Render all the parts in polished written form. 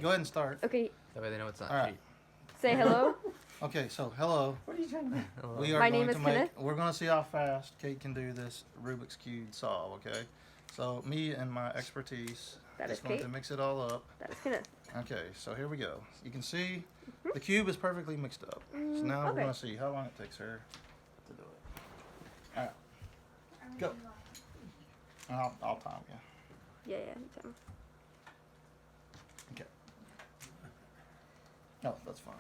Go ahead and start. Okay. That way they know it's not All right. cheap. Say hello. Okay, so hello. What are you trying to do? Hello. We are My going name to is make. Kenneth. We're going to see how fast Kate can do this Rubik's cube solve. Okay, so me and my expertise That is is going Kate. to mix it all up. That is Kenneth. Okay, so here we go. You can see the cube is perfectly mixed up. So now we're okay. going to see how long it takes her to do it. All right, go. I'll time you. Yeah. Anytime. Okay. Oh, that's fine.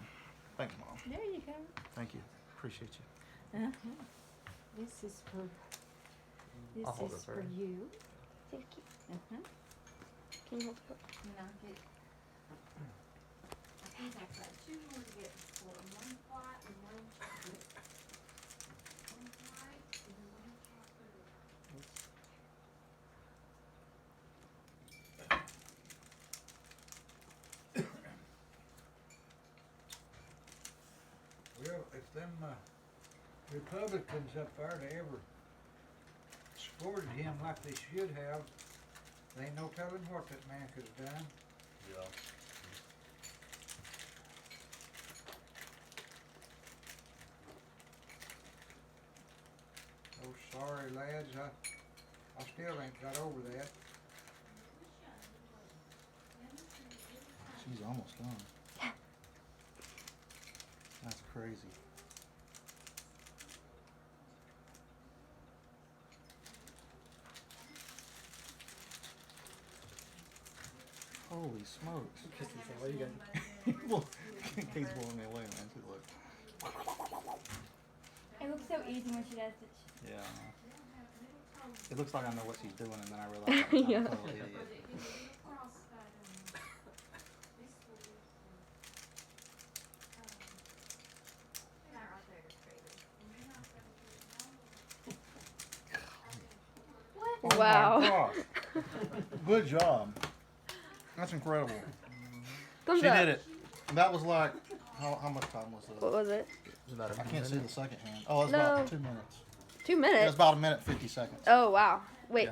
Thanks, Mom. There you go. Thank you. Appreciate you. Uh-huh. This is for I'll hold it for first. you. Thank you. Uh-huh. Can you hold it? And I'll get. I think I've got two more to get for one white and one chocolate. One white and one chocolate. Well, if them Republicans up there they ever supported him like they should have, there ain't no telling what that man could have done. Yeah. Oh, sorry lads, I still ain't got over that. She's almost done. That's crazy. Holy smokes. What you got? Well, Kate's blowing me away, man. She look. It looks so easy when she does it. Yeah. It looks like I know what she's doing, and then I realize I'm Yeah. a total idiot. Oh Wow. my gosh. Good job. That's incredible. Thumbs She up. did it. That was like, how much time was What it? was it? It's about a I can't see minute. the second hand. Oh, it's No. about 2 minutes. 2 It minutes. was about a minute 50 seconds. Oh wow. Wait. Yeah.